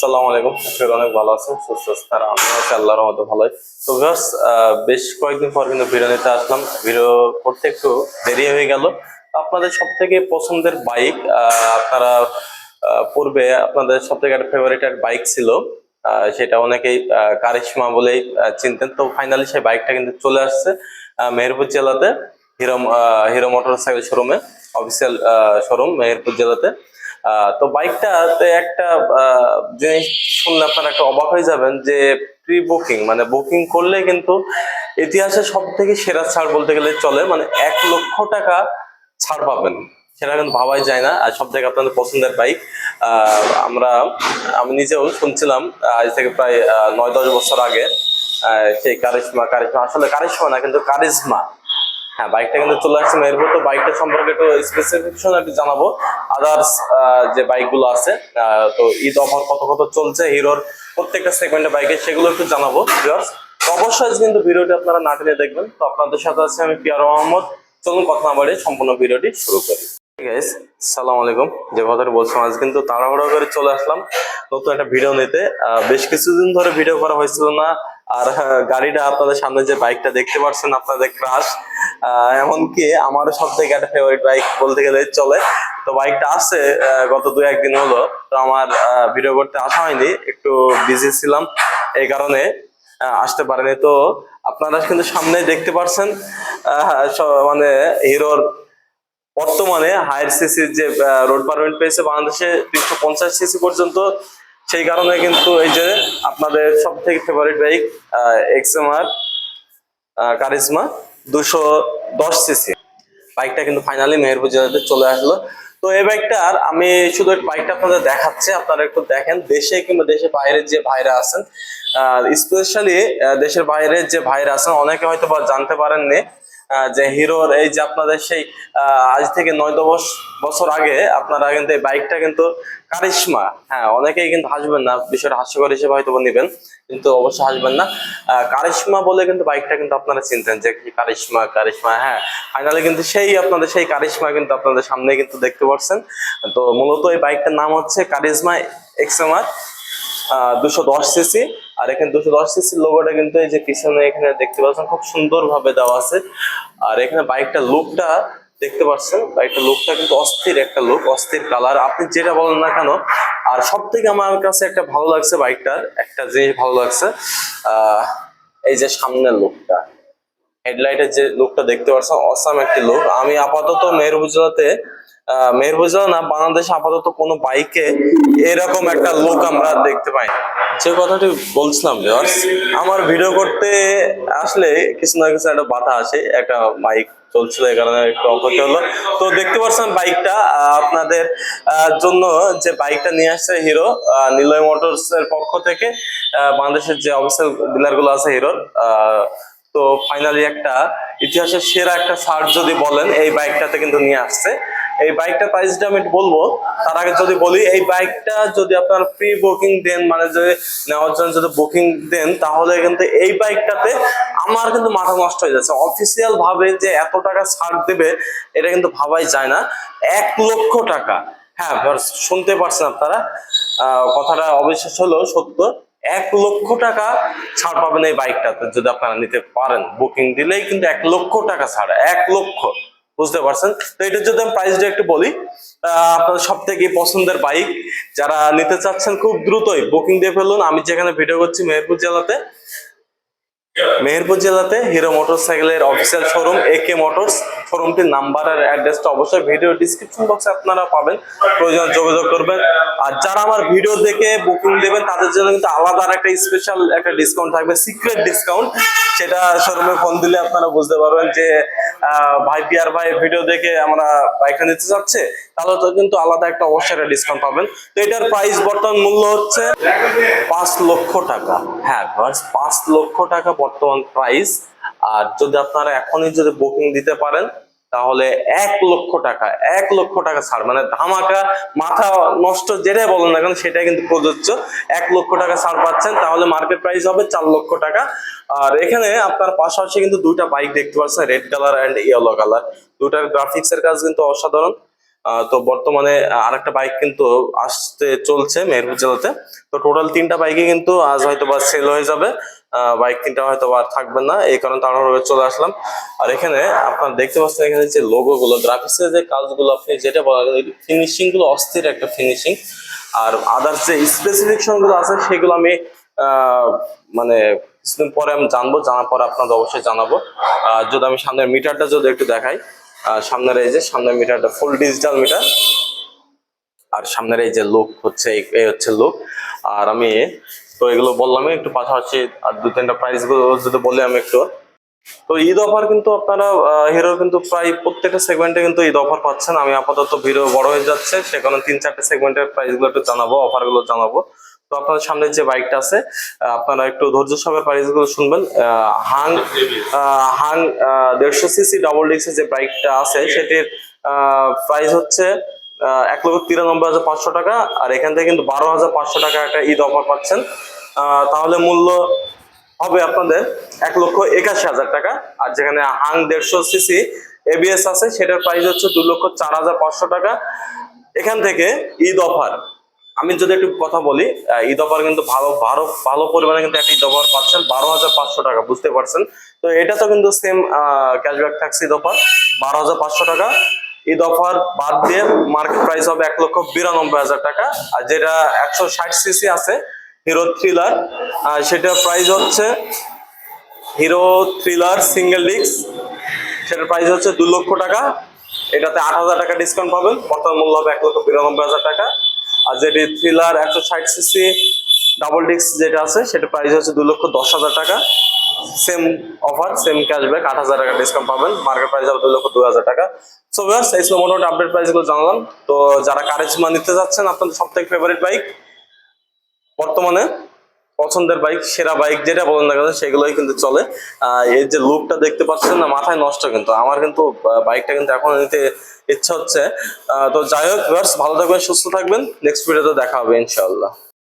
আসসালামু আলাইকুম। আসলে অনেক ভালো আছেন, সুস্থ আছেন, আর আমিও আছি আল্লাহর রহমতে ভালোই। তো ভিউয়ার্স, বেশ কয়েকদিন পর কিন্তু ভিডিও নিতে আসলাম। ভিডিও করতে একটু দেরি হয়ে গেল। আপনাদের সব থেকে পছন্দের বাইক, আপনারা পূর্বে আপনাদের সব থেকে একটা ফেভারিট এক বাইক ছিল, সেটা অনেকেই কারিশমা বলেই চিনতেন। তো ফাইনালি সেই বাইকটা কিন্তু চলে আসছে মেহেরপুর জেলাতে, হিরো হিরো মোটরসাইকেল শোরুমে, অফিসিয়াল শোরুম মেহেরপুর জেলাতে। তো বাইকটাতে একটা জিনিস শুনলে আপনারা একটা অবাক হয়ে যাবেন যে প্রি বুকিং, মানে বুকিং করলে কিন্তু ইতিহাসে সব থেকে সেরা ছাড় বলতে গেলে চলে, মানে 1 লক্ষ টাকা ছাড় পাবেন। সেটা কিন্তু ভাবাই যায় না। আর সব থেকে আপনাদের পছন্দের বাইক, আমি নিজেও শুনছিলাম আজ থেকে প্রায় 9-10 বছর আগে, সেই কারিশমা কারিশমা আসলে কারিশমা না, কিন্তু কারিজমা, হ্যাঁ, বাইকটা কিন্তু চলে আসছে মেহেরপুর। তো বাইকটা সম্পর্কে একটু স্পেসিফিকেশন একটু জানাবো। আদার্স যে বাইকগুলো আছে, তো ঈদ অফার কত কত চলছে হিরোর প্রত্যেকটা সেগমেন্টে বাইকে, সেগুলো একটু জানাবো ভিউয়ার্স। তো অবশ্যই কিন্তু ভিডিওটি আপনারা না টেনে দেখবেন। তো আপনাদের সাথে আছে আমি পিয়ার মোহাম্মদ। চলুন কথা না বাড়িয়ে সম্পূর্ণ ভিডিওটি শুরু করি। গাইস, আসসালামু আলাইকুম। যে কথাটা বলছিলাম, আজ কিন্তু তাড়াহুড়ো করে চলে আসলাম নতুন একটা ভিডিও নিতে। বেশ কিছুদিন ধরে ভিডিও করা হয়েছিল না। আর গাড়িটা আপনাদের সামনে যে বাইকটা দেখতে পাচ্ছেন, আপনাদের ক্রাশ, এমনকি আমারও সব থেকে একটা ফেভারিট বাইক বলতে গেলে চলে। তো বাইকটা আছে গত 2-1 দিন হলো। তো আমার ভিডিও করতে আসা হয়নি, একটু বিজি ছিলাম, এই কারণে আসতে পারেনি। তো আপনারা কিন্তু সামনে দেখতে পাচ্ছেন, মানে হিরোর বর্তমানে হায়ার সিসির যে রোড পারমিট পেয়েছে বাংলাদেশে 350 সিসি পর্যন্ত। সেই কারণে কিন্তু এই যে আপনাদের সব থেকে favourite bike XMR charisma 210 CC বাইকটা কিন্তু ফাইনালি মেহেরপুর জেলাতে চলে আসলো। তো এই বাইকটার আমি শুধু বাইকটা আপনাদের দেখাচ্ছি, আপনারা একটু দেখেন। দেশে কিংবা দেশের বাইরের যে ভাইরা আছেন, স্পেশালি দেশের বাইরের যে ভাইরা আছেন, অনেকে হয়তো বা জানতে পারেননি যে হিরোর এই যে আপনাদের সেই আজ থেকে 9-10 বছর আগে আপনারা কিন্তু এই বাইকটা কিন্তু কারিশমা, হ্যাঁ, অনেকেই কিন্তু হাসবেন না, বিষয়টা হাস্যকর হিসেবে হয়তো নেবেন, কিন্তু অবশ্যই হাসবেন না। কারিশমা বলে কিন্তু বাইকটা কিন্তু আপনারা চিনতেন যে কি কারিশমা কারিশমা, হ্যাঁ, ফাইনালি কিন্তু সেই আপনাদের সেই কারিশমা কিন্তু আপনাদের সামনে কিন্তু দেখতে পাচ্ছেন। তো মূলত এই বাইকটার নাম হচ্ছে কারিজমা এক্সএমআর 210 সিসি। আর এখানে 210 সিসির লোগোটা কিন্তু এই যে পিছনে এখানে দেখতে পাচ্ছেন খুব সুন্দর ভাবে দেওয়া আছে। আর এখানে বাইকটা লুকটা দেখতে পাচ্ছেন, বাইকটা লুকটা কিন্তু অস্থির একটা লুক, অস্থির কালার, আপনি যেটা বলেন না কেন। আর সব থেকে আমার কাছে একটা ভালো লাগছে বাইকটার, একটা জিনিস ভালো লাগছে, এই যে সামনের লুকটা, হেডলাইটের যে লুকটা দেখতে পাচ্ছেন, অসাম একটি লুক। আমি আপাতত মেহেরপুর জেলাতে, মেহেরপুর জেলা না, বাংলাদেশে আপাতত কোনো বাইকে এরকম একটা লুক আমরা দেখতে পাই না। যে কথাটি বলছিলাম ভিউয়ার্স, আমার ভিডিও করতে আসলে কিছু না কিছু একটা বাধা আসে, একটা বাইক চলছিল, এই কারণে একটু অফ করতে হলো। তো দেখতে পাচ্ছেন বাইকটা আপনাদের জন্য যে বাইকটা নিয়ে আসছে হিরো নিলয় মোটরস এর পক্ষ থেকে, বাংলাদেশের যে অফিসিয়াল ডিলার গুলো আছে হিরোর। তো ফাইনালি একটা ইতিহাসের সেরা একটা ছাড় যদি বলেন, এই বাইকটাতে কিন্তু নিয়ে আসছে। এই বাইকটা প্রাইসটা আমি বলবো, তার আগে যদি বলি, এই বাইকটা যদি আপনার প্রি বুকিং দেন, মানে যদি নেওয়ার জন্য যদি বুকিং দেন, তাহলে কিন্তু এই বাইকটাতে আমার কিন্তু মাথা নষ্ট হয়ে যাচ্ছে। অফিসিয়াল ভাবে যে এত টাকা ছাড় দেবে, এটা কিন্তু ভাবাই যায় না। 1 লক্ষ টাকা, হ্যাঁ শুনতে পারছেন আপনারা, কথাটা অবিশ্বাস হলেও সত্য। 1 লক্ষ টাকা ছাড় পাবেন এই বাইকটাতে যদি আপনারা নিতে পারেন। বুকিং দিলেই কিন্তু 1 লক্ষ টাকা ছাড়, 1 লক্ষ, বুঝতে পারছেন। তো এটার যদি আমি প্রাইসটা একটু বলি, আপনাদের সব থেকে পছন্দের বাইক যারা নিতে চাচ্ছেন, খুব দ্রুতই বুকিং দিয়ে ফেলুন। আমি যেখানে ভিডিও করছি মেহেরপুর জেলাতে হিরো মোটরসাইকেলের অফিসিয়াল শোরুম একে মোটরস। শোরুমটির নাম্বার আর অ্যাড্রেসটা অবশ্যই ভিডিও ডিসক্রিপশন বক্সে আপনারা পাবেন, প্রয়োজন যোগাযোগ করবেন। আর যারা আমার ভিডিও দেখে বুকিং দেবেন, তাদের জন্য কিন্তু আলাদা একটা স্পেশাল একটা ডিসকাউন্ট থাকবে, সিক্রেট ডিসকাউন্ট। সেটা শোরুমে ফোন দিলে আপনারা বুঝতে পারবেন যে ভাই পিয়ার ভাই ভিডিও দেখে আমরা বাইকটা নিতে যাচ্ছে, তাহলে তো কিন্তু আলাদা একটা অবশ্যই একটা ডিসকাউন্ট পাবেন। তো এটার প্রাইস বর্তমান মূল্য হচ্ছে 5 লক্ষ টাকা। হ্যাঁ, 5 লক্ষ টাকা বর্তমান প্রাইস। আর যদি আপনারা এখনই যদি বুকিং দিতে পারেন, তাহলে 1 লক্ষ টাকা, 1 লক্ষ টাকা ছাড়, মানে ধামাকা, মাথা নষ্ট যেটাই বলেন না কেন সেটাই কিন্তু প্রযোজ্য। 1 লক্ষ টাকা ছাড় পাচ্ছেন, তাহলে মার্কেট প্রাইস হবে 4 লক্ষ টাকা। আর এখানে আপনার পাশাপাশি কিন্তু দুইটা বাইক দেখতে পাচ্ছেন, red colour and yellow colour. দুটার গ্রাফিক্স এর কাজ কিন্তু অসাধারণ। তো বর্তমানে আরেকটা বাইক কিন্তু আসতে চলছে মেহেরপুর জেলাতে। তো টোটাল 3টা বাইকই কিন্তু আজ হয়তো বা সেল হয়ে যাবে। বাইক 3টা হয়তো আর থাকবে না, এই কারণে তাড়াহুড়ো চলে আসলাম। আর এখানে আপনারা দেখতে পাচ্ছেন এখানে যে লোগো গুলো, গ্রাফিক্সের যে কাজগুলো, আপনি যেটা বলা ফিনিশিং গুলো অস্থির একটা ফিনিশিং। আর আদার্স যে স্পেসিফিকেশন গুলো আছে সেগুলো আমি মানে কিছুদিন পরে আমি জানবো, জানার পরে আপনাদের অবশ্যই জানাবো। যদি আমি সামনের মিটারটা যদি একটু দেখাই, সামনের এই যে সামনের মিটারটা ফুল ডিজিটাল মিটার, আর সামনের এই যে লুক হচ্ছে এই হচ্ছে লুক। আর আমি তো এগুলো বললামই, একটু পাশাপাশি আর 2-3টা প্রাইস গুলো যদি বলি আমি একটু। তো ঈদ অফার কিন্তু আপনারা হিরো কিন্তু প্রায় প্রত্যেকটা সেগমেন্টে কিন্তু ঈদ অফার পাচ্ছেন। আমি আপাতত ভিডিও বড় হয়ে যাচ্ছে, সে কারণে 3-4টে সেগমেন্টের প্রাইস গুলো একটু জানাবো, অফার গুলো জানাবো। তো আপনাদের সামনে যে বাইকটা আছে, আপনারা একটু ধৈর্য সহকারে প্রাইস গুলো শুনবেন। হাং হাং 150 সিসি ডাবল ডিক্সের যে বাইকটা আছে সেটির প্রাইস হচ্ছে 1,93,500 টাকা। আর এখান থেকে কিন্তু 12,500 টাকা একটা ঈদ অফার পাচ্ছেন। তাহলে মূল্য হবে আপনাদের 1,81,000 টাকা। আর যেখানে হাং 150 সিসি এবিএস আছে সেটার প্রাইস হচ্ছে 2,04,500 টাকা। এখান থেকে ঈদ অফার আমি যদি একটু কথা বলি, ঈদ অফার কিন্তু ভালো ভালো ভালো পরিমাণে কিন্তু একটা ঈদ অফার পাচ্ছেন 12,500 টাকা, বুঝতে পারছেন। তো এটা তো কিন্তু সেম ক্যাশব্যাক থাকছে ঈদ অফার 12,500 টাকা। ঈদ অফার বাদ দিয়ে মার্কেট প্রাইস হবে 1,92,000 টাকা। আর যেটা 160 সিসি আছে হিরো থ্রিলার, সেটার প্রাইস হচ্ছে হিরো থ্রিলার সিঙ্গেল ডিস্ক, সেটার প্রাইস হচ্ছে 2 লক্ষ টাকা। এটাতে 8,000 টাকা ডিসকাউন্ট পাবেন, বর্তমান মূল্য হবে 1,92,000 টাকা। আর যেটি থ্রিলার 160 সিসি ডাবল ডিস্ক যেটা আছে সেটার প্রাইস হচ্ছে 2,10,000 টাকা। সেম অফার, সেম ক্যাশব্যাক, 8,000 টাকা ডিসকাউন্ট পাবেন, মার্কেট প্রাইস হবে 2,02,000 টাকা। সো ভিউয়ার্স, এই ছিল মোটামুটি আপডেট প্রাইস গুলো জানলাম। তো যারা কারিজমা নিতে যাচ্ছেন, আপনাদের সবথেকে ফেভারিট বাইক, বর্তমানে পছন্দের বাইক, সেরা বাইক যেটা বলেন না কেন সেগুলোই কিন্তু চলে। এই যে লুকটা দেখতে পাচ্ছেন না, মাথায় নষ্ট। কিন্তু আমার কিন্তু বাইকটা কিন্তু এখন নিতে ইচ্ছা হচ্ছে। তো যাই হোক ভিউয়ার্স, ভালো থাকবেন, সুস্থ থাকবেন, নেক্সট ভিডিওতে দেখা হবে ইনশাআল্লাহ।